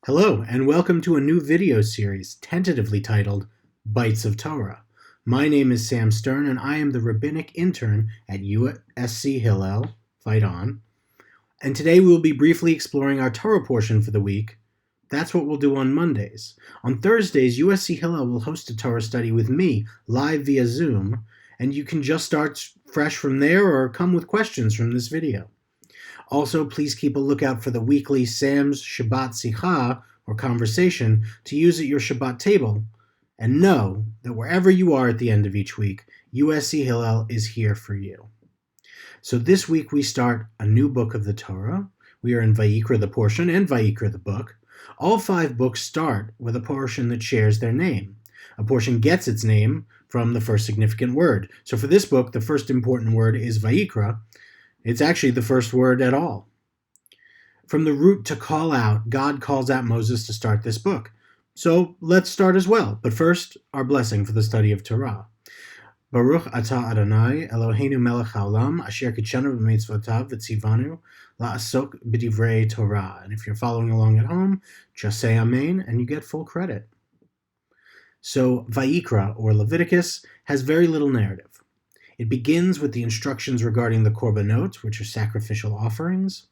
Hello, and welcome to a new video series tentatively titled Bites of Torah. My name is Sam Stern, and I am the rabbinic intern at USC Hillel, Fight On. And today we will be briefly exploring our Torah portion for the week. That's what we'll do on Mondays. On Thursdays, USC Hillel will host a Torah study with me live via Zoom, and you can just start fresh from there or come with questions from this video. Also, please keep a lookout for the weekly Sam's Shabbat Sicha, or conversation, to use at your Shabbat table. And know that wherever you are at the end of each week, USC Hillel is here for you. So this week we start a new book of the Torah. We are in Vayikra, the portion, and Vayikra, the book. All 5 books start with a portion that shares their name. A portion gets its name from the first significant word. So for this book, the first important word is Vayikra. It's actually the first word at all. From the root to call out, God calls out Moses to start this book. So let's start as well. But first, our blessing for the study of Torah. Baruch atah Adonai, Eloheinu melech haolam, asher kitshanu b'mitzvotav v'tzivanu la'asok b'divrei Torah. And if you're following along at home, just say Amen, and you get full credit. So Vayikra, or Leviticus, has very little narrative. It begins with the instructions regarding the korbanot, which are sacrificial offerings.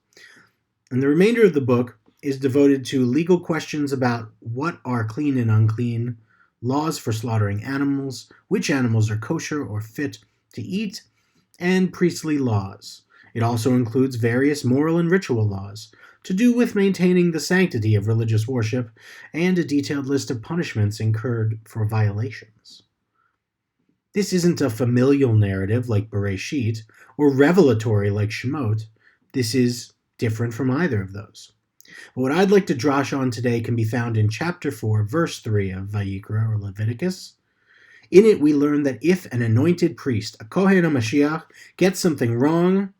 And the remainder of the book is devoted to legal questions about what are clean and unclean, laws for slaughtering animals, which animals are kosher or fit to eat, and priestly laws. It also includes various moral and ritual laws to do with maintaining the sanctity of religious worship and a detailed list of punishments incurred for violations. This isn't a familial narrative like Bereshit, or revelatory like Shemot. This is different from either of those. But what I'd like to drash on today can be found in chapter 4, verse 3 of Vayikra, or Leviticus. In it we learn that if an anointed priest, a Kohen or Mashiach, gets something wrong,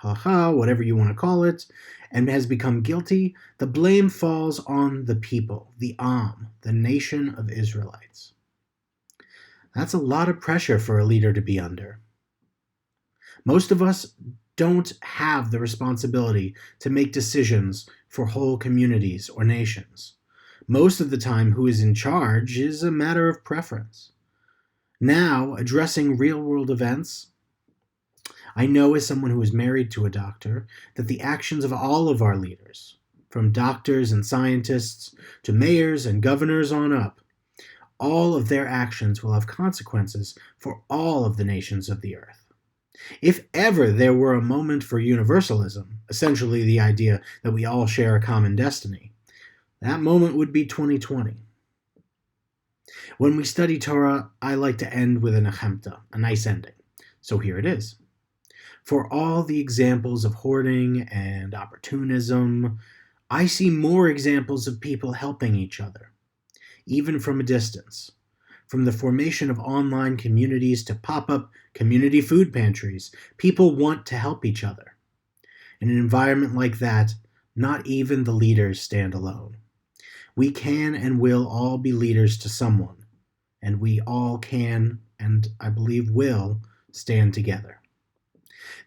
whatever you want to call it, and has become guilty, the blame falls on the people, the Am, the nation of Israelites. That's a lot of pressure for a leader to be under. Most of us don't have the responsibility to make decisions for whole communities or nations. Most of the time, who is in charge is a matter of preference. Now, addressing real-world events, I know as someone who is married to a doctor that the actions of all of our leaders, from doctors and scientists to mayors and governors on up, all of their actions will have consequences for all of the nations of the earth. If ever there were a moment for universalism, essentially the idea that we all share a common destiny, that moment would be 2020. When we study Torah, I like to end with a nechemta, a nice ending. So here it is. For all the examples of hoarding and opportunism, I see more examples of people helping each other, even from a distance. From the formation of online communities to pop-up community food pantries, people want to help each other. In an environment like that, not even the leaders stand alone. We can and will all be leaders to someone, and we all can, and I believe will, stand together.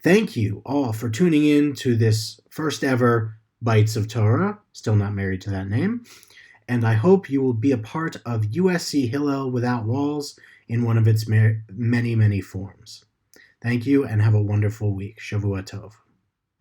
Thank you all for tuning in to this first ever Bites of Torah, still not married to that name, and I hope you will be a part of USC Hillel Without Walls in one of its many, many forms. Thank you, and have a wonderful week. Shavua Tov.